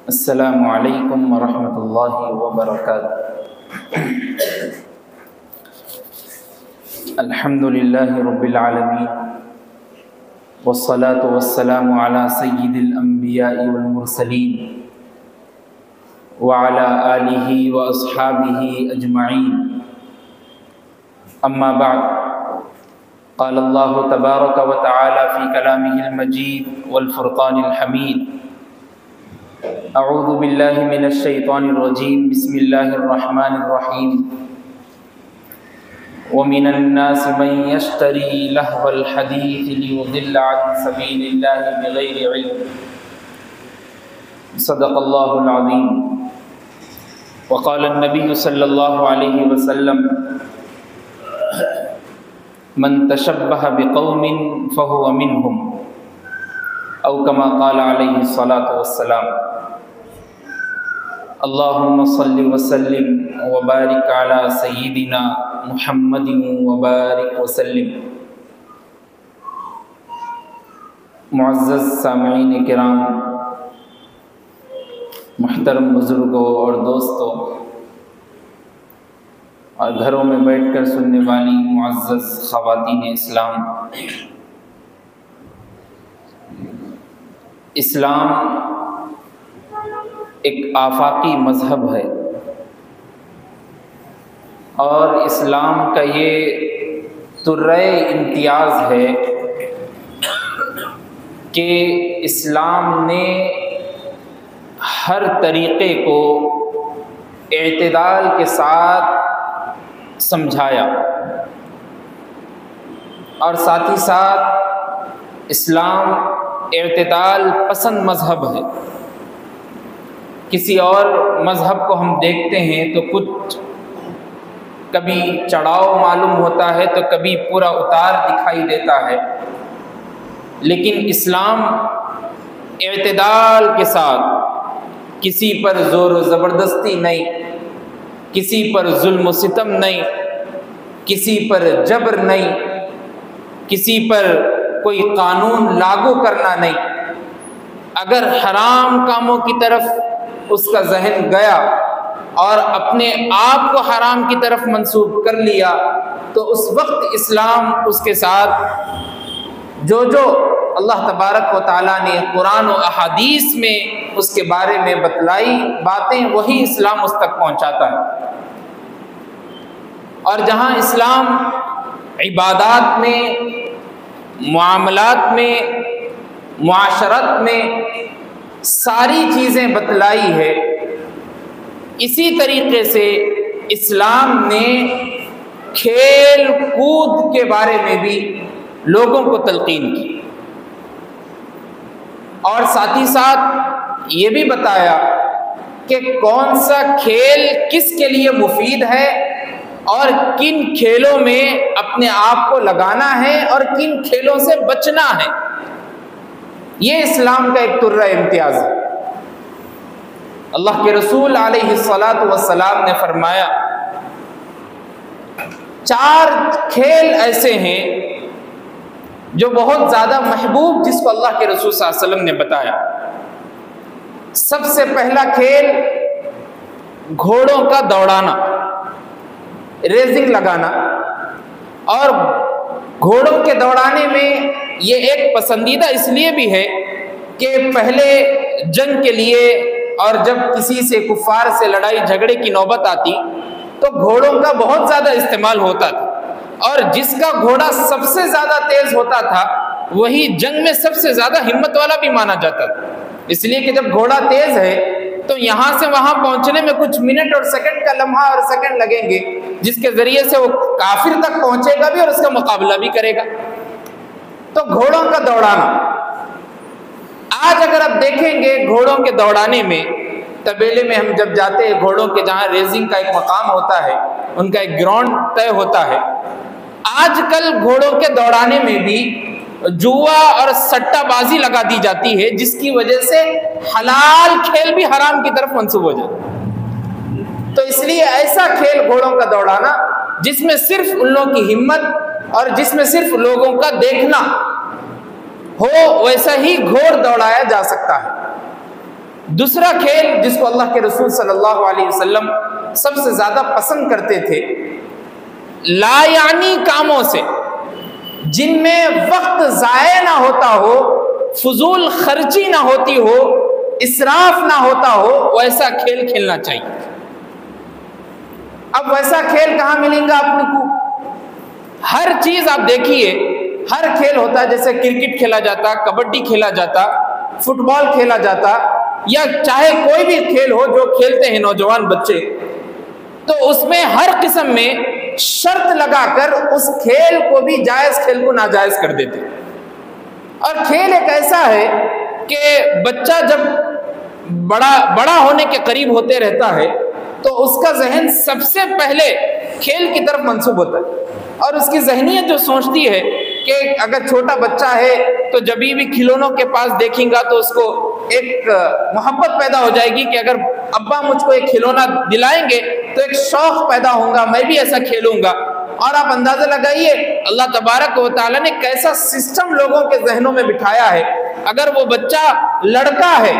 अस्सलामु अलैकुम वरहमतुल्लाहि वबरकातुहू। अल्हम्दुलिल्लाहि रब्बिल आलमीन वस्सलातु वस्सलामु अला सय्यिदिल अंबिया'i वल मुरसलीन व अला आलिहि व अस्हाबिहि अजमईन। अम्मा बअद, क़ाल अल्लाहु तबारक व तआला फ़ी कलामिहिल मजीद वल फ़ुरक़ानिल हमीद। अऊज़ु बिल्लाहि मिनश शैतानिर रजीम। बिस्मिल्लाहिर रहमानिर रहीम। व मिनन नासि मन यश्तरी लहवल हदीस लियुदिल्ल अन सबीलिल्लाहि बिगैरि इल्म। सदक़ल्लाहुल अज़ीम। व क़ाल अन्नबिय्यु सल्लल्लाहु अलैहि वसल्लम मन तशब्बह बिक़ौमिन फ़हुव मिनहुम औ कमा क़ाल अलैहि सलातु वस्सलाम। अल्लाहुम्मा सल्लि व सल्लिम व बारिक अला सय्यिदिना मुहम्मदिन व बारिक व सल्लिम। मुअज़्ज़ज़ सामिईन किराम, मुहतरम बुज़ुर्गों और दोस्तों, और घरों में बैठकर सुनने वाली मुअज़्ज़ज़ ख़वातीन इस्लाम, इस्लाम एक आफाकी मज़हब है और इस्लाम का ये तुर्रे इम्तियाज़ है कि इस्लाम ने हर तरीक़े को एतदाल के साथ समझाया और साथ ही साथ इस्लाम एतदाल पसंद मज़हब है। किसी और मज़हब को हम देखते हैं तो कुछ कभी चढ़ाव मालूम होता है तो कभी पूरा उतार दिखाई देता है, लेकिन इस्लाम एतदाल के साथ, किसी पर ज़ोर ज़बरदस्ती नहीं, किसी पर जुल्म सितम नहीं, किसी पर जबर नहीं, किसी पर कोई कानून लागू करना नहीं। अगर हराम कामों की तरफ उसका जहन गया और अपने आप को हराम की तरफ मंसूब कर लिया तो उस वक्त इस्लाम उसके साथ जो अल्लाह तबारक व तआला ने कुरान और अहादीस में उसके बारे में बतलाई बातें वही इस्लाम उस तक पहुंचाता है। और जहां इस्लाम इबादात में, मुआमलात में, मुआशरत में सारी चीज़ें बतलाई है, इसी तरीके से इस्लाम ने खेल कूद के बारे में भी लोगों को तलकीन की और साथ ही साथ ये भी बताया कि कौन सा खेल किसके लिए मुफीद है और किन खेलों में अपने आप को लगाना है और किन खेलों से बचना है। ये इस्लाम का एक तुर्रा इम्तियाज़ है। अल्लाह के रसूल अलैहिस्सलातु वस्सलाम ने फरमाया, 4 खेल ऐसे हैं जो बहुत ज़्यादा महबूब, जिसको अल्लाह के रसूल सल्लल्लाहु अलैहि वसल्लम ने बताया। सबसे पहला खेल घोड़ों का दौड़ाना, रेसिंग लगाना। और घोड़ों के दौड़ाने में ये एक पसंदीदा इसलिए भी है कि पहले जंग के लिए और जब किसी से कुफ़ार से लड़ाई झगड़े की नौबत आती तो घोड़ों का बहुत ज़्यादा इस्तेमाल होता था और जिसका घोड़ा सबसे ज़्यादा तेज़ होता था वही जंग में सबसे ज़्यादा हिम्मत वाला भी माना जाता था। इसलिए कि जब घोड़ा तेज़ है तो यहाँ से वहाँ पहुँचने में कुछ मिनट और सेकंड का लम्हा और सेकंड लगेंगे, जिसके ज़रिए से वो काफिर तक पहुँचेगा भी और उसका मुकाबला भी करेगा। तो घोड़ों का दौड़ाना, आज अगर आप देखेंगे घोड़ों के दौड़ाने में, तबेले में हम जब जाते हैं, घोड़ों के जहाँ रेसिंग का एक मकाम होता है, उनका एक ग्राउंड तय होता है। आजकल घोड़ों के दौड़ाने में भी जुआ और सट्टाबाजी लगा दी जाती है, जिसकी वजह से हलाल खेल भी हराम की तरफ मंसूब हो जाता है। तो इसलिए ऐसा खेल घोड़ों का दौड़ाना जिसमें सिर्फ उन लोगों की हिम्मत और जिसमें सिर्फ लोगों का देखना हो, वैसा ही घोड़ दौड़ाया जा सकता है। दूसरा खेल जिसको अल्लाह के रसूल सल्लल्लाहु अलैहि वसल्लम सबसे ज्यादा पसंद करते थे, लायानी कामों से, जिनमें वक्त जाया ना होता हो, फजूल खर्ची ना होती हो, इसराफ ना होता हो, वैसा खेल खेलना चाहिए। अब वैसा खेल कहाँ मिलेगा आपने को? हर चीज आप देखिए, हर खेल होता है, जैसे क्रिकेट खेला जाता, कबड्डी खेला जाता, फुटबॉल खेला जाता, या चाहे कोई भी खेल हो जो खेलते हैं नौजवान बच्चे, तो उसमें हर किस्म में शर्त लगाकर उस खेल को भी जायज खेल को नाजायज कर देते। और खेल एक ऐसा है कि बच्चा जब बड़ा होने के करीब होते रहता है तो उसका जहन सबसे पहले खेल की तरफ मंसूब होता है, और उसकी जहनियत जो सोचती है कि अगर छोटा बच्चा है तो जब भी खिलौनों के पास देखेगा तो उसको एक मोहब्बत पैदा हो जाएगी कि अगर अब्बा मुझको एक खिलौना दिलाएंगे तो एक शौक पैदा होगा, मैं भी ऐसा खेलूंगा। और आप अंदाजा लगाइए अल्लाह तबारक व तआला ने कैसा सिस्टम लोगों के जहनों में बिठाया है। अगर वो बच्चा लड़का है,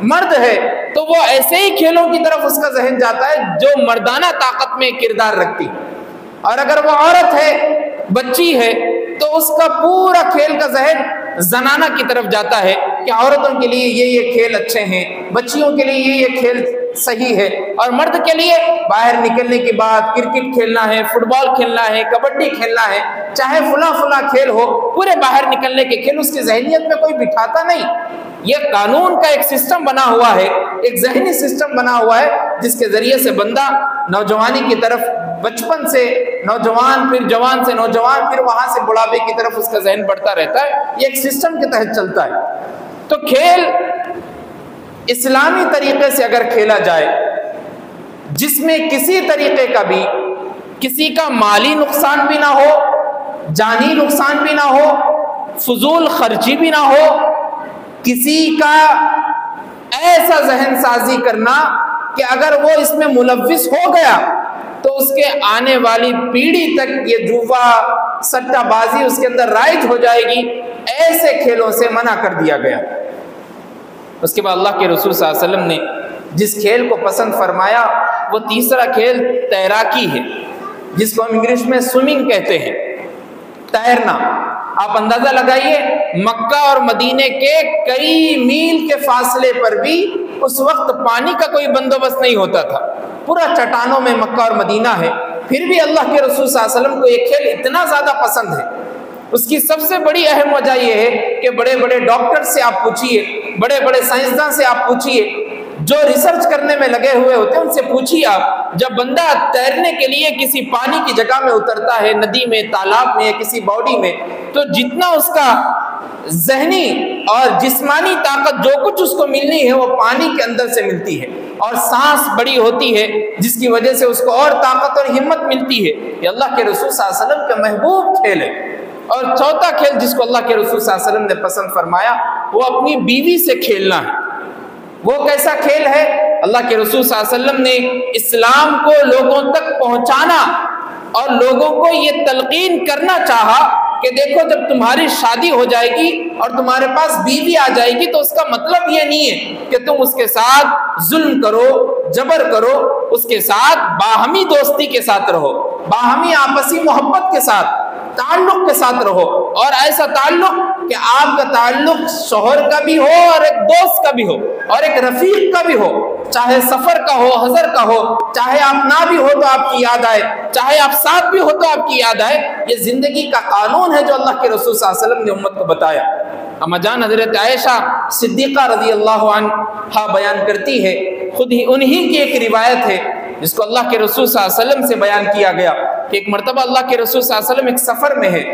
मर्द है, तो वो ऐसे ही खेलों की तरफ उसका जहन जाता है जो मर्दाना ताकत में किरदार रखती है, और अगर वो औरत है, बच्ची है, तो उसका पूरा खेल का जहन जनाना की तरफ जाता है कि औरतों के लिए ये खेल अच्छे हैं, बच्चियों के लिए ये खेल सही है, और मर्द के लिए बाहर निकलने के बाद क्रिकेट खेलना है, फुटबॉल खेलना है, कबड्डी खेलना है, चाहे फुला खेल हो, पूरे बाहर निकलने के खेल उसकी जहनियत में कोई बिठाता नहीं। ये कानून का एक सिस्टम बना हुआ है, एक जहनी सिस्टम बना हुआ है, जिसके जरिए से बंदा नौजवानी की तरफ, बचपन से नौजवान, फिर जवान से नौजवान, फिर वहां से बुढ़ापे की तरफ उसका जहन बढ़ता रहता है। ये एक सिस्टम के तहत चलता है। तो खेल इस्लामी तरीके से अगर खेला जाए, जिसमें किसी तरीके का भी, किसी का माली नुकसान भी ना हो, जानी नुकसान भी ना हो, फजूल खर्ची भी ना हो, किसी का ऐसा जहन साजी करना कि अगर वो इसमें मुलव्विस हो गया तो उसके आने वाली पीढ़ी तक ये जुआ, सट्टाबाजी उसके अंदर राइज हो जाएगी, ऐसे खेलों से मना कर दिया गया। उसके बाद अल्लाह के रसूल सल्लल्लाहु अलैहि वसल्लम ने जिस खेल को पसंद फरमाया वो तीसरा खेल तैराकी है, जिसको हम इंग्लिश में स्विमिंग कहते हैं, तैरना। आप अंदाजा लगाइए, मक्का और मदीने के कई मील के फासले पर भी उस वक्त पानी का कोई बंदोबस्त नहीं होता था, पूरा चट्टानों में मक्का और मदीना है, फिर भी अल्लाह के रसूल सल्लल्लाहु अलैहि वसल्लम को ये खेल इतना ज्यादा पसंद है। उसकी सबसे बड़ी अहम वजह यह है कि बड़े बड़े डॉक्टर से आप पूछिए, बड़े बड़े साइंसदान से आप पूछिए, जो रिसर्च करने में लगे हुए होते हैं उनसे पूछिए आप, जब बंदा तैरने के लिए किसी पानी की जगह में उतरता है, नदी में, तालाब में या किसी बॉडी में, तो जितना उसका जहनी और जिस्मानी ताकत जो कुछ उसको मिलनी है वो पानी के अंदर से मिलती है, और सांस बड़ी होती है जिसकी वजह से उसको और ताकत और हिम्मत मिलती है। ये अल्लाह के रसूल सल्लल्लाहु अलैहि वसल्लम का महबूब खेल है। और चौथा खेल जिसको अल्लाह के रसूल सल्लल्लाहु अलैहि वसल्लम ने पसंद फरमाया वो अपनी बीवी से खेलना है। वो कैसा खेल है? अल्लाह के रसूल सल्लल्लाहु अलैहि वसल्लम ने इस्लाम को लोगों तक पहुंचाना और लोगों को ये तलकीन करना चाहा कि देखो, जब तुम्हारी शादी हो जाएगी और तुम्हारे पास बीवी आ जाएगी तो उसका मतलब ये नहीं है कि तुम उसके साथ जुल्म करो, जबर करो, उसके साथ बाहमी दोस्ती के साथ रहो, बाहमी आपसी मोहब्बत के साथ, ताल्लुक के साथ रहो, और ऐसा ताल्लुक कि आपका ताल्लुक शोहर का भी हो और एक दोस्त का भी हो और एक रफीक का भी हो, चाहे सफर का हो, हजर का हो, चाहे आप ना भी हो तो आपकी याद आए, चाहे आप साथ भी हो तो आपकी याद आए। ये जिंदगी का कानून है जो अल्लाह के रसूल सल्लल्लाहु अलैहि वसल्लम ने उम्मत को बताया। अम्मा जान हजरत आयशा सिद्दीक़ा रज़ी अल्लाहु अन्हा बयान करती है, खुद ही उन्हीं की एक रिवायत है जिसको अल्लाह के रसूल सल्लल्लाहु अलैहि वसल्लम से बयान किया गया कि एक मरतबा अल्लाह के रसूल सल्लल्लाहु अलैहि वसल्लम एक सफर में है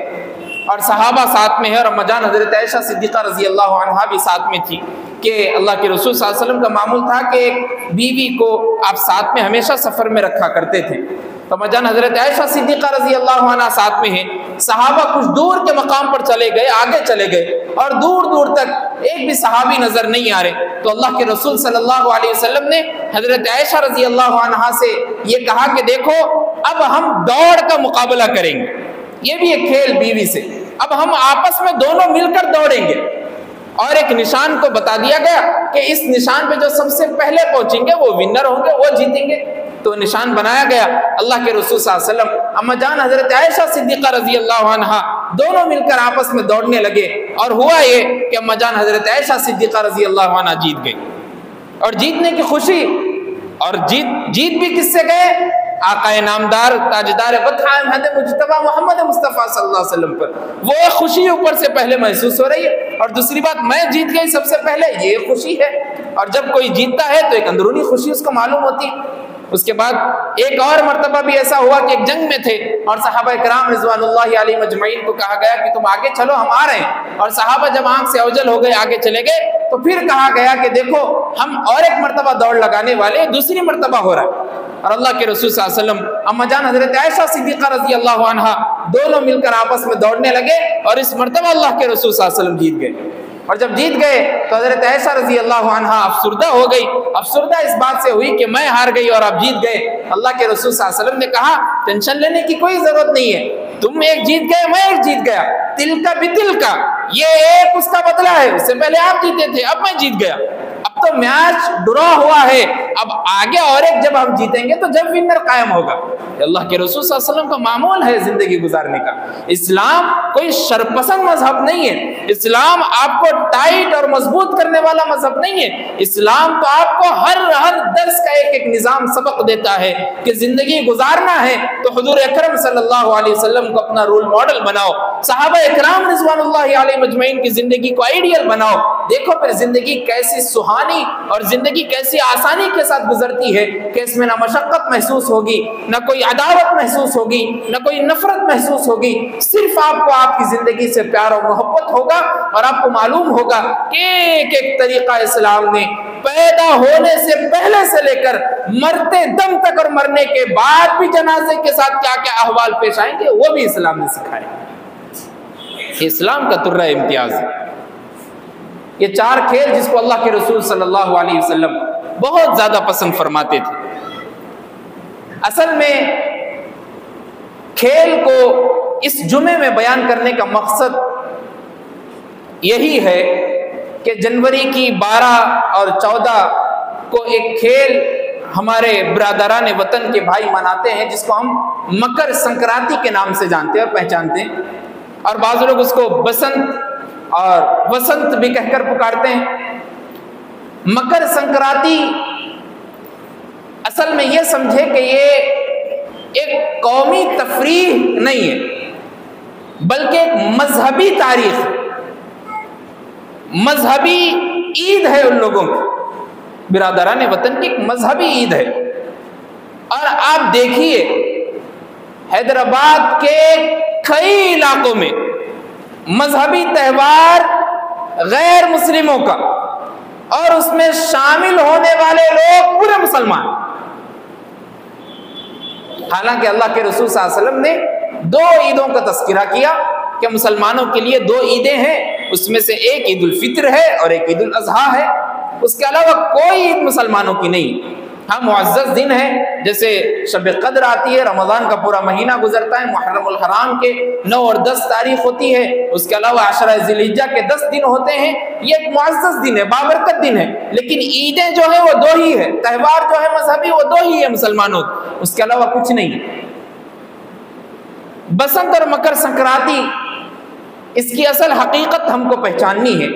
और सहाबा साथ में है, और अम्मा जान हजरत आयशा सिद्दीक़ा रज़ी अल्लाहु अन्हा भी साथ में थी कि अल्लाह के रसूल सल्लल्लाहु अलैहि वसल्लम का मामूल था कि एक बीवी को आप साथ में हमेशा सफर में रखा करते थे। तो अम्मा जान हजरत आयशा सिद्दीक़ा रज़ी अल्लाहु अन्हा साथ में है। सहाबा कुछ दूर के मकाम पर चले गए, आगे चले गए, और दूर दूर तक एक भी सहाबी नजर नहीं आ रहे। तो अल्लाह के रसूल सल्लल्लाहु अलैहि वसल्लम ने हजरत आयशा रज़ी अल्लाहु अन्हा से ये कहा कि देखो, अब हम दौड़ का मुकाबला करेंगे, ये भी एक खेल बीवी से, अब हम आपस में दोनों मिलकर दौड़ेंगे। और एक निशान को बता दिया गया कि इस निशान पे जो सबसे पहले पहुंचेंगे वो विनर होंगे, वो जीतेंगे। तो निशान बनाया गया। अल्लाह के रसूल सल्लल्लाहु अलैहि वसल्लम, अम्मा जान हजरत आयशा सिद्दीक़ा रज़ी अल्लाह अन्हा दोनों मिलकर आपस में दौड़ने लगे। और हुआ ये कि अम्मा जान हजरत आयशा सिद्दीक़ा रज़ी अल्लाह अन्हा जीत गई। और जीतने की खुशी, और जीत भी किससे गए? आकाए नामदार ताजदार मुज्तबा मोहम्मद मुस्तफ़ा सल्लल्लाहु अलैहि वसल्लम पर। वो खुशी ऊपर से पहले महसूस हो रही है। और दूसरी बात, मैं जीत गई सबसे पहले, ये खुशी है। और जब कोई जीतता है तो एक अंदरूनी खुशी उसको मालूम होती है। उसके बाद एक और मर्तबा भी ऐसा हुआ कि एक जंग में थे और सहाबा इकराम रिज़वानुल्लाहि अलैहिम अजमईन को कहा गया कि तुम आगे चलो, हम आ रहे हैं। और सहाबा जब आंख से ओझल हो गए, आगे चले गए, तो फिर कहा गया कि देखो हम और एक मर्तबा दौड़ लगाने वाले, दूसरी मर्तबा हो रहा है। और अल्लाह के रसूल सल्लल्लाहु अलैहि वसल्लम, अम्मा जान हजरत आयशा सिद्दीक़ा रज़ी अल्लाह अन्हा दोनों मिलकर आपस में दौड़ने लगे और इस मर्तबा अल्लाह के रसूल सल्लल्लाहु अलैहि वसल्लम जीत गए। और जब जीत गए तो हजरत आयशा रज़ी अल्लाह अन्हा अफसुर्दा हो गई। अफसुर्दा इस बात से हुई कि मैं हार गई और आप जीत गए। अल्लाह के रसूल सल्लल्लाहु अलैहि वसल्लम ने कहा, टेंशन लेने की कोई जरूरत नहीं है, तुम एक जीत गए, मैं एक जीत गया, तिल का बितिल का, ये एक उसका बदला है। उससे पहले आप जीते थे, अब मैं जीत गया। अब तो मैच ड्रॉ हुआ है, अब आगे और एक जब हम जीतेंगे तो जब विनर कायम होगा। अल्लाह के रसूल सल्लल्लाहु अलैहि वसल्लम का मामूल है जिंदगी गुजारने का। इस्लाम कोई शरपसंद मजहब नहीं है। इस्लाम आपको टाइट और मजबूत करने वाला मजहब नहीं है। इस्लाम तो आपको हर दर्स का एक एक निजाम सबक देता है कि जिंदगी गुजारना है तो हुजूर अकरम सल्लल्लाहु अलैहि वसल्लम को अपना रोल मॉडल बनाओ, सहाबा इकराम रिज़वानुल्लाहि अलैहिम अजमईन की जिंदगी को आइडियल बनाओ। देखो फिर जिंदगी कैसी सुहानी और जिंदगी कैसी आसानी के साथ गुजरती है कि इसमें ना मशक्कत महसूस होगी, ना कोई अदावत महसूस होगी, ना कोई नफरत महसूस होगी। सिर्फ आपको आपकी जिंदगी से प्यार और मोहब्बत होगा और आपको मालूम होगा कि एक एक तरीका इस्लाम ने पैदा होने से पहले से लेकर मरते दम तक और मरने के बाद भी जनाजे के साथ क्या क्या अहवाल पेश आएंगे वो भी इस्लाम ने सिखाया। इस्लाम का तुर्रा इम्तियाज है। ये चार खेल जिसको अल्लाह के रसूल सल्लल्लाहु अलैहि वसल्लम बहुत ज्यादा पसंद फरमाते थे। असल में खेल को इस जुमे में बयान करने का मकसद यही है कि जनवरी की 12 और 14 को एक खेल हमारे बिरादरान वतन के भाई मनाते हैं जिसको हम मकर संक्रांति के नाम से जानते हैं और पहचानते हैं। और बाज़ लोग उसको बसंत और वसंत भी कहकर पुकारते हैं। मकर संक्रांति असल में ये समझे कि ये एक कौमी तफरीह नहीं है बल्कि एक मजहबी तारीख है, मजहबी ईद है। उन लोगों की बिरादरान वतन की एक मजहबी ईद है। और आप देखिए हैदराबाद के कई इलाकों में मजहबी त्यौहार गैर मुस्लिमों का और उसमें शामिल होने वाले लोग पूरे मुसलमान। हालांकि अल्लाह के रसूल सल्लल्लाहु अलैहि वसल्लम ने 2 ईदों का तस्करा किया कि मुसलमानों के लिए 2 ईदें हैं, उसमें से एक ईद उल फित्र है और एक ईद उल अजहा है। उसके अलावा कोई ईद मुसलमानों की नहीं। हाँ, मुअज़्ज़ज़ दिन है, जैसे शब क़द्र आती है, रमज़ान का पूरा महीना गुजरता है, मुहर्रमुल हराम के 9 और 10 तारीख होती है, उसके अलावा अशरा ज़िलहिज्जा के 10 दिन होते हैं। ये एक मुअज़्ज़ज़ दिन है, बाबरकत दिन है। लेकिन ईदें जो है वो 2 ही है, त्यौहार जो है मजहबी वो 2 ही है मुसलमानों, उसके अलावा कुछ नहीं। बसंत और मकर संक्रांति, इसकी असल हकीकत हमको पहचाननी है।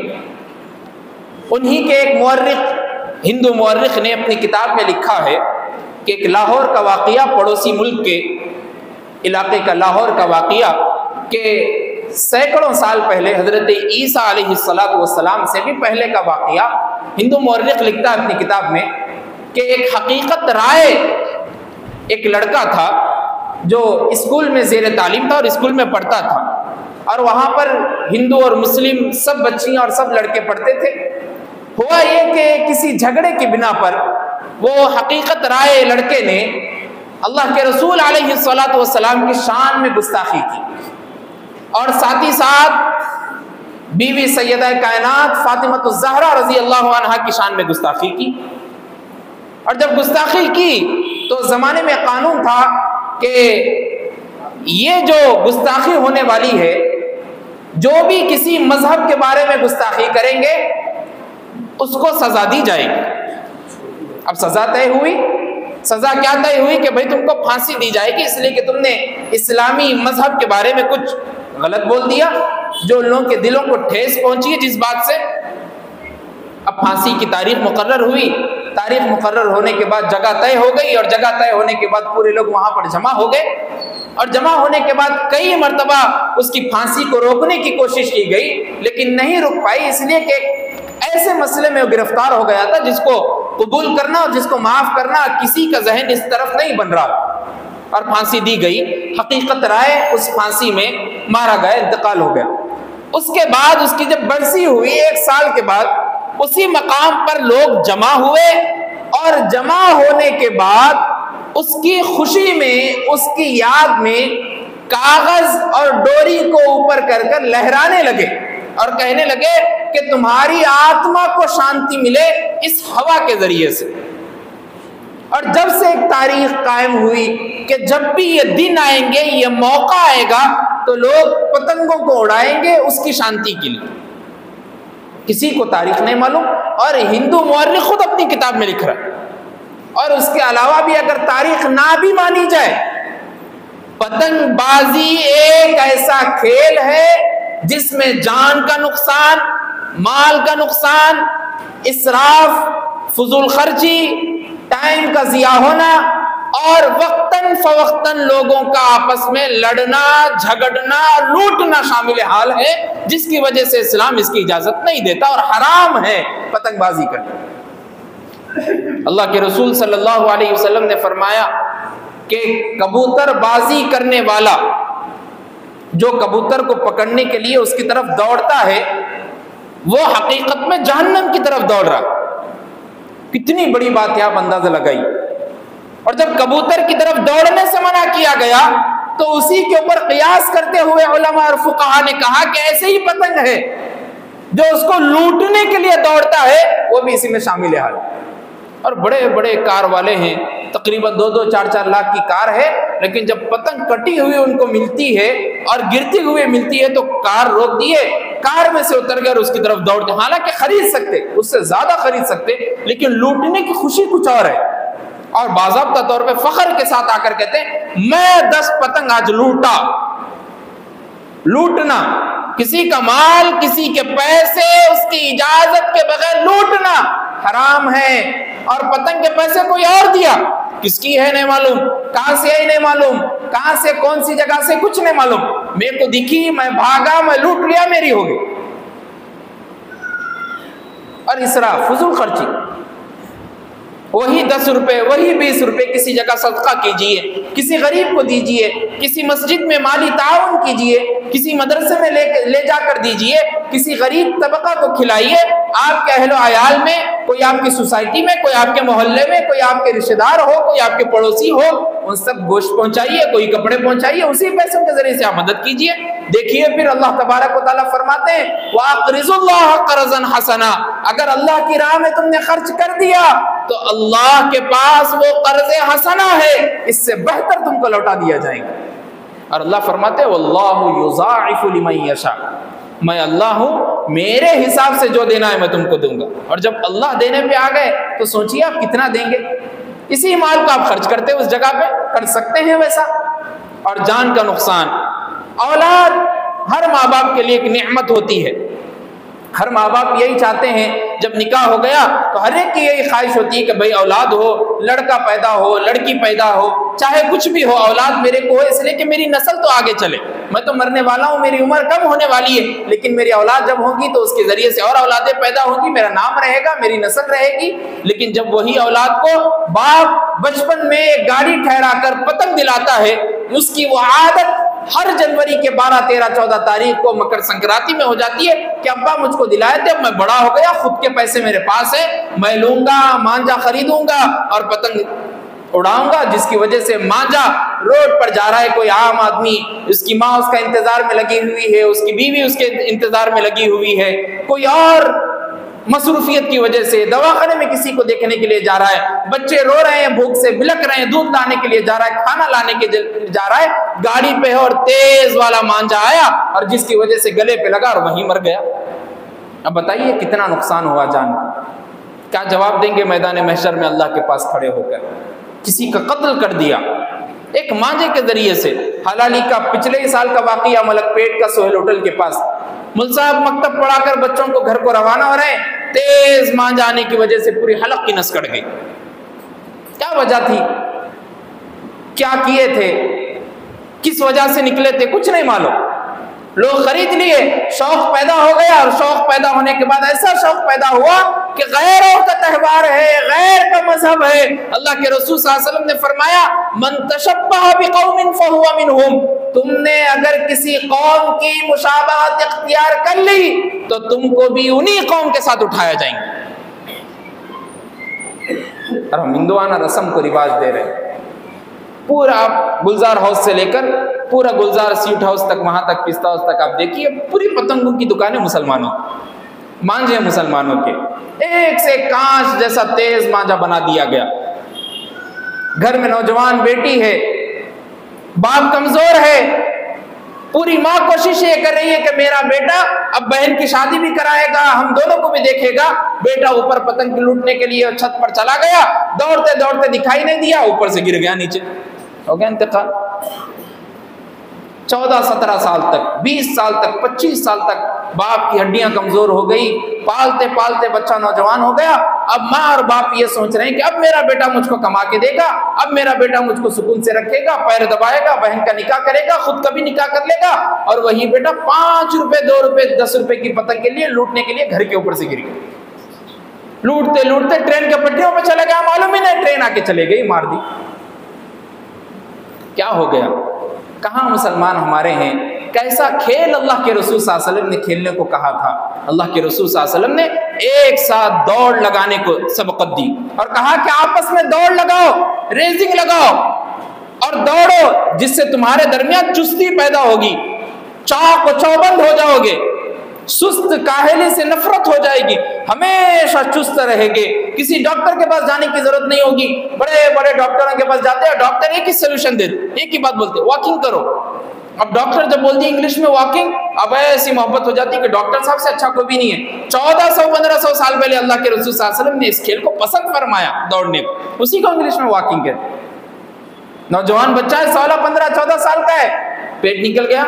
उन्हीं के एक मुअर्रिख, हिंदू मुअर्रिख ने अपनी किताब में लिखा है कि एक लाहौर का वाक़या, पड़ोसी मुल्क के इलाके का लाहौर का वाक़या के सैकड़ों साल पहले हज़रत ईसा अलैहिस्सलातु वस्सलाम से भी पहले का वाक़या। हिंदू मुअर्रिख लिखता है अपनी किताब में कि एक हकीकत राय एक लड़का था जो स्कूल में ज़ेर तालीम था और स्कूल में पढ़ता था, और वहाँ पर हिंदू और मुस्लिम सब बच्चियाँ और सब लड़के पढ़ते थे। हुआ ये कि किसी झगड़े की बिना पर वो हकीकत राय लड़के ने अल्लाह के रसूल अलैहिस्सलातु वस्सलाम की शान में गुस्ताखी की और साथ ही साथ बीवी सैयदा कायनात फातिमतुज़ ज़हरा रज़ी अल्लाह अन्हा की शान में गुस्ताखी की। और जब गुस्ताखी की तो ज़माने में कानून था कि ये जो गुस्ताखी होने वाली है, जो भी किसी मजहब के बारे में गुस्ताखी करेंगे उसको सजा दी जाएगी। अब सजा तय हुई, सजा क्या तय हुई कि भाई तुमको फांसी दी जाएगी इसलिए कि तुमने इस्लामी मजहब के बारे में कुछ गलत बोल दिया, जो लोगों के दिलों को ठेस पहुंची है जिस बात से। अब फांसी की तारीख मुकर्रर हुई, तारीख मुकर्रर होने के बाद जगह तय हो गई, और जगह तय होने के बाद पूरे लोग वहां पर जमा हो गए, और जमा होने के बाद कई मर्तबा उसकी फांसी को रोकने की कोशिश की गई लेकिन नहीं रुक पाई, इसलिए कि ऐसे मसले में वो गिरफ्तार हो गया था जिसको कबूल करना और जिसको माफ करना किसी का जहन इस तरफ नहीं बन रहा, और फांसी दी गई। हकीकत राय उस फांसी में मारा गया, इंतकाल हो गया। उसके बाद उसकी जब बरसी हुई 1 साल के बाद, उसी मकाम पर लोग जमा हुए, और जमा होने के बाद उसकी खुशी में, उसकी याद में कागज और डोरी को ऊपर कर कर लहराने लगे और कहने लगे कि तुम्हारी आत्मा को शांति मिले इस हवा के जरिए से। और जब से एक तारीख कायम हुई कि जब भी ये दिन आएंगे, ये मौका आएगा, तो लोग पतंगों को उड़ाएंगे उसकी शांति के लिए। किसी को तारीख नहीं मालूम, और हिंदू मुअर्रिख खुद अपनी किताब में लिख रहा है। और उसके अलावा भी अगर तारीख ना भी मानी जाए, पतंगबाजी एक ऐसा खेल है जिसमें जान का नुकसान, माल का नुकसान, इसराफ, फजूल खर्ची, टाइम का जिया होना और वक्तन फवक्तन लोगों का आपस में लड़ना, झगड़ना, लूटना शामिल हाल है, जिसकी वजह से इस्लाम इसकी इजाजत नहीं देता और हराम है पतंगबाजी करना। अल्लाह के रसूल सल्लल्लाहु अलैहि वसल्लम ने फरमाया कि कबूतरबाजी करने वाला जो कबूतर को पकड़ने के लिए उसकी तरफ दौड़ता है, वो हकीकत में जहन्नम की तरफ दौड़ रहा। कितनी बड़ी बात है, आप अंदाजा लगाइए। और जब कबूतर की तरफ दौड़ने से मना किया गया तो उसी के ऊपर कियास करते हुए उलमा और फुकाहा ने कहा कि ऐसे ही पतंग है जो उसको लूटने के लिए दौड़ता है, वो भी इसी में शामिल है। और बड़े बड़े कार वाले हैं, तकरीबन 2-2, 4-4 लाख की कार है, लेकिन जब पतंग कटी हुई उनको मिलती है और गिरती हुई मिलती है तो कार रोक दिए, कार में से उतर गए और उसकी तरफ दौड़ते। हालांकि खरीद सकते, उससे ज्यादा खरीद सकते, लेकिन लूटने की खुशी कुछ और है। और बाज़ाब्ता तौर पे फख्र के साथ आकर कहते हैं मैं 10 पतंग आज लूटा। लूटना, किसी का माल, किसी के पैसे उसकी इजाजत के बगैर लूटना हराम है। और पतंग के पैसे कोई और दिया, किसकी है नहीं मालूम, कहां से है नहीं मालूम, कहां से कौन सी जगह से कुछ नहीं मालूम, मेरे को दिखी, मैं भागा, मैं लूट लिया, मेरी हो गई। और इसराफ, फजूल खर्ची, वही 10 रुपए, वही 20 रुपए किसी जगह सदका कीजिए, किसी गरीब को दीजिए, किसी मस्जिद में माली ताउन कीजिए, किसी मदरसे में ले जाकर दीजिए, किसी गरीब तबका को खिलाइए। आपके अहलो अयाल में, कोई आपकी सोसाइटी में, कोई आपके मोहल्ले में, कोई आपके रिश्तेदार हो, कोई आपके पड़ोसी हो, उन सब गोश्त पहुंचाइए, कोई कपड़े पहुंचाइए, उसी पैसों के जरिए से आप मदद कीजिए। देखिए फिर अल्लाह तबारक व तआला फरमाते हैं वाक़रिज़ुल्लाह क़र्ज़न हसना, अगर अल्लाह की राह में तुमने खर्च कर दिया तो अल्लाह के पास वो कर्ज़े हसना है, इससे बेहतर तुमको लौटा दिया जाएगा। और अल्लाह फरमाते हैं वल्लाहु युज़ाइफ़ु लिमन यशा, मैं अल्लाह हूँ, मेरे हिसाब से जो देना है मैं तुमको दूंगा। और जब अल्लाह देने पे आ गए तो सोचिए आप कितना देंगे। इसी माल को आप खर्च करते उस जगह पे कर सकते हैं वैसा। और जान का नुकसान, औलाद हर माँ बाप के लिए एक नेमत होती है। हर माँ बाप यही चाहते हैं, जब निकाह हो गया तो हर एक की यही ख्वाहिश होती है कि भाई औलाद हो, लड़का पैदा हो, लड़की पैदा हो, चाहे कुछ भी हो, औलाद मेरे को हो, इसलिए कि मेरी नस्ल तो आगे चले। मैं तो मरने वाला हूँ, मेरी उम्र कम होने वाली है, लेकिन मेरी औलाद जब होगी तो उसके जरिए से और औलादें पैदा होगी, मेरा नाम रहेगा, मेरी नस्ल रहेगी। लेकिन जब वही औलाद को बाप बचपन में गाड़ी ठहरा कर पतंग दिलाता है, उसकी वो आदत हर जनवरी के 12, 13, 14 तारीख को मकर संक्रांति में हो जाती है कि अब्बा मुझको दिलाए थे, अब मैं बड़ा हो गया, खुद के पैसे मेरे पास है, मैं लूंगा, मांझा खरीदूंगा और पतंग उड़ाऊंगा। जिसकी वजह से मांझा रोड पर जा रहा है, कोई आम आदमी, उसकी माँ उसका इंतजार में लगी हुई है, उसकी बीवी उसके इंतजार में लगी हुई है, कोई और मसरूफियत की वजह से दवाखाने में किसी को देखने के लिए जा रहा है, बच्चे रो रहे हैं, भूख से बिलक रहे हैं, दूध लाने के लिए जा रहा है, खाना लाने के जा रहा है, गाड़ी पे है और तेज वाला मांझा आया और जिसकी वजह से गले पे लगा और वहीं मर गया। अब बताइए कितना नुकसान हुआ जान का। क्या जवाब देंगे मैदान महशर में अल्लाह के पास खड़े होकर? किसी का कत्ल कर दिया एक मांझे के जरिए से। हलाली का पिछले ही साल का वाकया मलकपेट का सोहेल होटल के पास, मुल साहब मकतब पढ़ाकर बच्चों को घर को रवाना हो रहे, तेज मांझा आने की वजह से पूरी हलक की नस कट गई। क्या वजह थी, क्या किए थे, किस वजह से निकले थे, कुछ नहीं मालूम। लोग खरीद लिए, शौक पैदा हो गया और शौक पैदा होने के बाद ऐसा शौक पैदा हुआ कि गैरों का त्यौहार है, गैर का मजहब है। अल्लाह के रसूल सल्लल्लाहु अलैहि वसल्लम ने फरमाया, मन तशब्बह बिकौमिन फहुवा मिनहुम, तुमने अगर किसी कौम की मुशाबहत इख्तियार कर ली तो तुमको भी उन्हीं कौम के साथ उठाया जाएंगे। और हम हिंदुआना रस्म को रिवाज दे रहे हैं। पूरा आप गुलजार हाउस से लेकर पूरा गुलजार स्वीट हाउस तक, वहां तक, पिस्ता हाउस तक आप देखिए, पूरी पतंगों की दुकानें मुसलमानों, मांझे मुसलमानों के, एक से कांच जैसा तेज मांझा बना दिया गया। घर में नौजवान बेटी है, बाप कमजोर है, पूरी माँ कोशिश ये कर रही है कि मेरा बेटा अब बहन की शादी भी कराएगा, हम दोनों को भी देखेगा। बेटा ऊपर पतंग लूटने के लिए छत पर चला गया, दौड़ते दौड़ते दिखाई नहीं दिया, ऊपर से गिर गया नीचे, हो गया इंतकाल। 14-17 साल तक, 20 साल तक, 25 साल तक बाप की हड्डियां कमजोर हो गई, पालते पालते बच्चा नौजवान हो गया। अब माँ और बाप ये सोच रहे हैं कि अब मेरा बेटा मुझको कमा के देगा, अब मेरा बेटा मुझको सुकून से रखेगा, पैर दबाएगा, बहन का निकाह करेगा, खुद का भी निकाह कर लेगा। और वही बेटा 5 रुपए, 2 रुपए, 10 रुपए की पतंग के लिए लूटने के लिए घर के ऊपर से गिर गया। लूटते लूटते ट्रेन के पटरियों पर चला गया, मालूम ही नहीं, ट्रेन आके चले गई, मार दी। क्या हो गया? कहाँ मुसलमान हमारे हैं? कैसा खेल अल्लाह के रसूल सल्लल्लाहु अलैहि वसल्लम ने खेलने को कहा था। अल्लाह के रसूल सल्लल्लाहु अलैहि वसल्लम ने एक साथ दौड़ लगाने को सबकत दी और कहा कि आपस में दौड़ लगाओ, रेसिंग लगाओ और दौड़ो, जिससे तुम्हारे दरमियान चुस्ती पैदा होगी, चाक चौबंद हो जाओगे, सुस्त काहली से नफरत हो जाएगी, हमेशा चुस्त रहेंगे, किसी डॉक्टर के पास जाने की जरूरत नहीं होगी। बड़े बड़े डॉक्टरों के पास जाते हैं, डॉक्टर एक ही सोल्यूशन देते, एक ही बात बोलते, वॉकिंग करो। अब डॉक्टर जब बोलती है इंग्लिश में वॉकिंग, अब ऐसी मोहब्बत हो जाती है कि डॉक्टर साहब से अच्छा कोई भी नहीं है। 1400-1500 साल पहले अल्लाह के रसूल सल्लल्लाहु अलैहि वसल्लम ने इस खेल को पसंद फरमाया, दौड़ने को, उसी को इंग्लिश में वॉकिंग कहते। नौजवान बच्चा है, 16, 15, 14 साल का है, पेट निकल गया,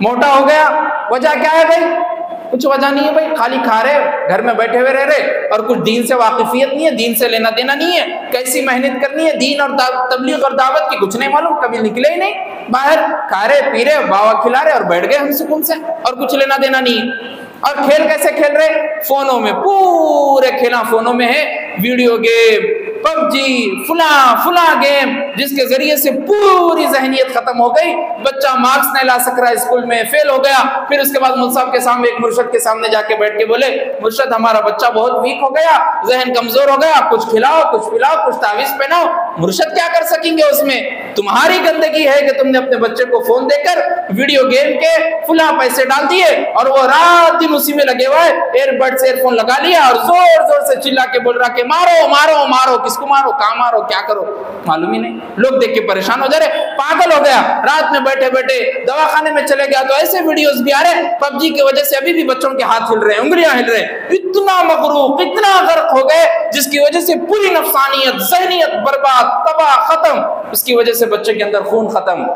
मोटा हो गया, वजह क्या है भाई? कुछ वजह नहीं है भाई, खाली खा रहे, घर में बैठे हुए रह रहे और कुछ दीन से वाकिफियत नहीं है, दीन से लेना देना नहीं है, कैसी मेहनत करनी है, दीन और तबलीग और दावत की कुछ नहीं मालूम, कभी निकले ही नहीं, बाहर खा रहे पी रहे, बावा खिला रहे और बैठ गए हम सुकून से, और कुछ लेना देना नहीं है। और खेल कैसे खेल रहे? फोनों में, पूरे खेला फोनों में है, वीडियो गेम, पबजी, फुला गेम, जिसके जरिए से पूरी जहनियत खत्म हो गई। बच्चा मार्क्स नहीं ला सक रहा, स्कूल में फेल हो गया। फिर उसके बाद मुल्क साहब के सामने, एक मुर्शद के सामने जाके बैठ के बोले, मुर्शद हमारा बच्चा बहुत वीक हो गया, जहन कमजोर हो गया, कुछ खिलाओ, कुछ पिलाओ, कुछ तावीज पहनाओ। मुर्शद क्या कर सकेंगे उसमें? तुम्हारी गंदगी है कि तुमने अपने बच्चे को फोन देकर वीडियो गेम के फुला पैसे डाल दिए और वो रात दिन उसी में लगे हुए, एयरबड से एयरफोन लगा लिया और जोर जोर से चिल्ला के बोल रहा कि मारो मारो मारो, किसको मारो, कहाँ मारो, क्या करो, मालूम ही नहीं। लोग देख के परेशान हो जा रहे, पागल हो गया। रात में बैठे बैठे दवाखाने में चले गया तो ऐसे वीडियोस भी आ रहे, पबजी की वजह से अभी भी बच्चों के हाथ हिल रहे हैं, उंगलियां हिल रहे हैं, इतना मगरूक, इतना गर्क हो गए, जिसकी वजह से पूरी नफसानियत, जहनियत बर्बाद, तबाह, खत्म। उसकी वजह से बच्चे के अंदर खून खत्म,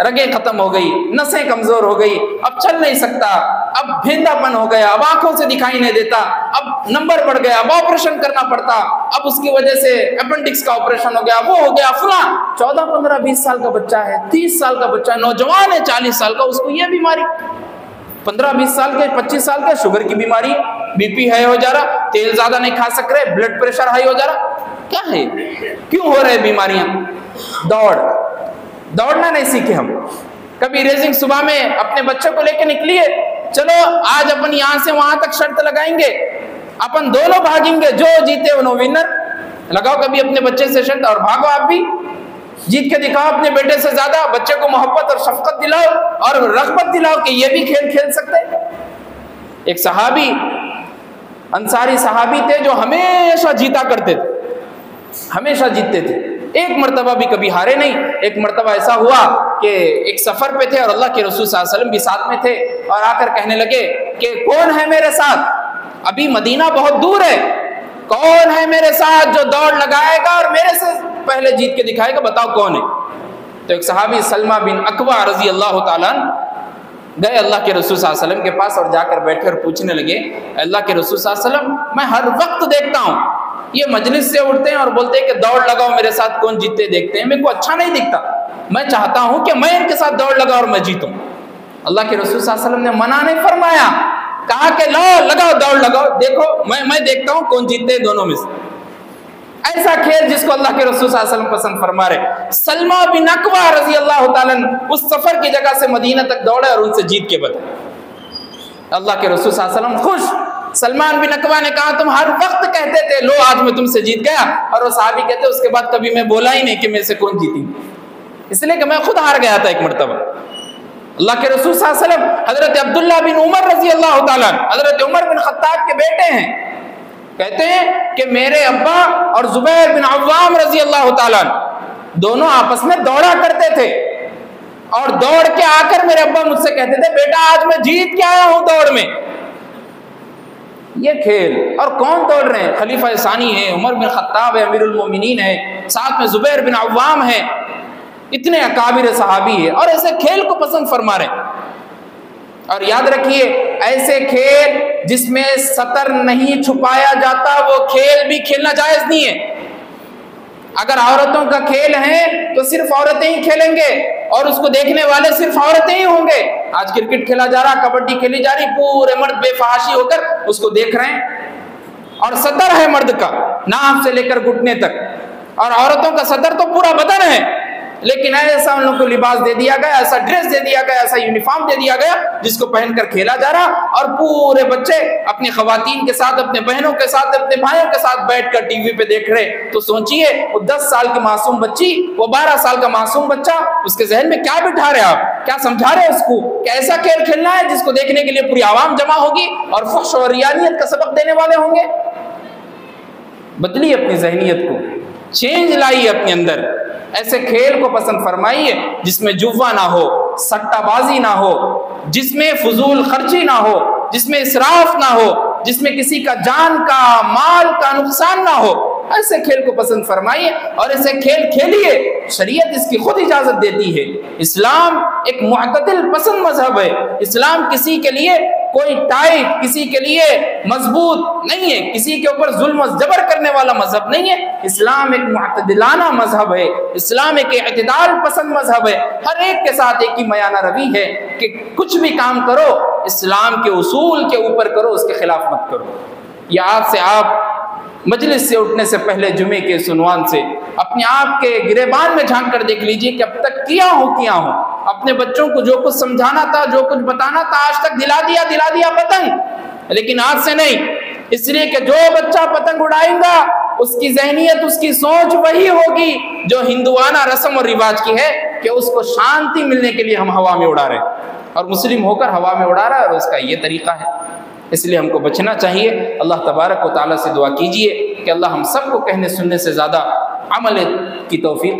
रगें खत्म हो गई, नसें कमजोर हो गई, अब चल नहीं सकता, अब भेंदापन हो गया, अब आंखों से दिखाई नहीं देता, अब नंबर बढ़ गया, अब ऑपरेशन करना पड़ता, अब उसकी वजह से अपेंडिक्स का ऑपरेशन हो गया, वो हो गया, फुला। 14, 15, 20 साल का बच्चा है, 30 साल का बच्चा है, नौजवान है, 40 साल का, उसको ये बीमारी, 15, 20 साल के, 25 साल के, शुगर की बीमारी, बीपी हाई हो जा रहा, तेल ज्यादा नहीं खा सक रहे, ब्लड प्रेशर हाई हो जा रहा। क्या है, क्यों हो रहे बीमारियां? दौड़ना नहीं सीखे हम। कभी रेसिंग सुबह में अपने बच्चों को लेके निकलिए, चलो आज अपन यहां से वहां तक शर्त लगाएंगे, अपन दोनों भागेंगे, जो जीते वो विनर। लगाओ कभी अपने बच्चे से शर्त और भागो, आप भी जीत के दिखाओ अपने बेटे से ज्यादा, बच्चे को मोहब्बत और शफकत दिलाओ और रग़बत दिलाओ कि ये भी खेल खेल सकते हैं। एक सहाबी अंसारी सहाबी थे जो हमेशा जीता करते थे, हमेशा जीतते थे, एक मर्तबा भी कभी हारे नहीं। एक मर्तबा ऐसा हुआ कि एक सफर पे थे और अल्लाह के रसूल सल्लल्लाहु अलैहि वसल्लम भी साथ में थे और आकर कहने लगे कि कौन है मेरे साथ, अभी मदीना बहुत दूर है, कौन है मेरे साथ जो दौड़ लगाएगा और मेरे से पहले जीत के दिखाएगा, बताओ कौन है। तो एक सहाबी सलमा बिन अकवा रजी अल्लाह ताला गए अल्लाह के रसूल सल्लल्लाहु अलैहि वसल्लम के पास और जाकर बैठे और पूछने लगे, अल्लाह के रसूल सल्लल्लाहु अलैहि वसल्लम, मैं हर वक्त देखता हूँ ये मजलिस से उठते हैं और बोलते हैं कि दौड़ लगाओ मेरे साथ, कौन जीतते देखते हैं, मेरे को अच्छा नहीं दिखता, मैं चाहता हूं कि मैं इनके साथ दौड़ लगाओ और मैं जीतूं। अल्लाह के रसूल सल्लल्लाहु अलैहि वसल्लम ने मना नहीं फरमाया, कहा कि लो लगाओ, दौड़ लगाओ, देखो मैं देखता हूं कौन जीतते हैं दोनों में से। ऐसा खेल जिसको अल्लाह के रसूल सल्लल्लाहु अलैहि वसल्लम पसंद फरमा रहे। सलमा बिन अकवा रजी अल्लाह ताला उस सफर की जगह से मदीना तक दौड़े और उनसे जीत के बदले। अल्लाह के रसूल सल्लल्लाहु अलैहि वसल्लम खुश। सलमान बिन अकवा ने कहा, तुम हर वक्त कहते थे लो आज मैं तुमसे जीत गया, और वो साहबी कहते उसके बाद कभी मैं बोला ही नहीं कि मेरे से कौन जीती, इसलिए कि मैं खुद हार गया था एक मर्तबा। अल्लाह के रसूल सल्लल्लाहु अलैहि वसल्लम हजरत अब्दुल्लाह बिन उमर रजी अल्लाह ताला, हजरत उमर बिन खत्ताब के बेटे हैं, कहते हैं कि मेरे अब्बा और जुबैर बिन अव्वाम रजी अल्लाह ताला दोनों आपस में दौड़ा करते थे, और दौड़ के आकर मेरे अब्बा मुझसे कहते थे, बेटा आज मैं जीत के आया हूं दौड़ में। ये खेल, और कौन दौड़ रहे हैं, खलीफा सानी है, उमर बिन खत्ताब है, अमीरुल मोमिनीन है, साथ में जुबैर बिन अव्वाम है, इतने अकाबिर सहाबी है, और ऐसे खेल को पसंद फरमा रहे हैं। और याद रखिए, ऐसे खेल जिसमें सतर नहीं छुपाया जाता वो खेल भी खेलना जायज नहीं है। अगर औरतों का खेल है तो सिर्फ औरतें ही खेलेंगे और उसको देखने वाले सिर्फ औरतें ही होंगे। आज क्रिकेट खेला जा रहा, कबड्डी खेली जा रही, पूरे मर्द बेफहाशी होकर उसको देख रहे हैं, और सतर है मर्द का नाभ से लेकर घुटने तक, और औरतों का सतर तो पूरा बदन है, लेकिन ऐसा उन लोगों को लिबास दे दिया गया, ऐसा ड्रेस दे दिया गया, ऐसा यूनिफॉर्म दे दिया गया जिसको पहनकर खेला जा रहा, और पूरे बच्चे अपनी खवातीन के साथ, अपने बहनों के साथ, अपने भाइयों के साथ बैठकर टीवी पे देख रहे। तो सोचिए, वो 10 साल की मासूम बच्ची, वो 12 साल का मासूम बच्चा, उसके जहन में क्या बिठा रहे आप, क्या समझा रहे उसको, कैसा खेल खेलना है जिसको देखने के लिए पूरी आवाम जमा होगी और फुहश और रियानियत का सबक देने वाले होंगे। बदलिए अपनी जहनियत को, चेंज लाइए अपने अंदर, ऐसे खेल को पसंद फरमाइए जिसमें जुआ ना हो, सट्टाबाजी ना हो, जिसमें फजूल खर्ची ना हो, जिसमें इसराफ ना हो, जिसमें किसी का जान का माल का नुकसान ना हो। ऐसे खेल को पसंद फरमाइए और ऐसे खेल खेलिए, शरीयत इसकी खुद इजाजत देती है। इस्लाम एक मुअतदिल पसंद मजहब है। इस्लाम किसी के लिए कोई टाइट, किसी के लिए मजबूत नहीं है, किसी के ऊपर जुल्म और जबर करने वाला मजहब नहीं है। इस्लाम एक मुअतदिलाना मजहब है, इस्लाम एक इत्तिदाल पसंद मजहब है। हर एक के साथ एक ही मयाना रवि है कि कुछ भी काम करो इस्लाम के उसूल के ऊपर करो, उसके खिलाफ मत करो। या आज से आप मजलिस से उठने से पहले जुमे के सुनवान से अपने आप के गिरेबान में झांक कर देख लीजिए कि अब तक किया हो अपने बच्चों को जो कुछ समझाना था, जो कुछ बताना था, आज तक दिला दिया पतंग। लेकिन आज से नहीं, इसलिए कि जो बच्चा पतंग उड़ाएगा उसकी जहनियत, उसकी सोच वही होगी जो हिंदुआना रस्म और रिवाज की है कि उसको शांति मिलने के लिए हम हवा में उड़ा रहे हैं, और मुस्लिम होकर हवा में उड़ा रहा है, और उसका ये तरीका है। इसलिए हमको बचना चाहिए। अल्लाह तबारक व तआला से दुआ कीजिए कि अल्लाह हम सबको कहने सुनने से ज़्यादा अमल की तौफीक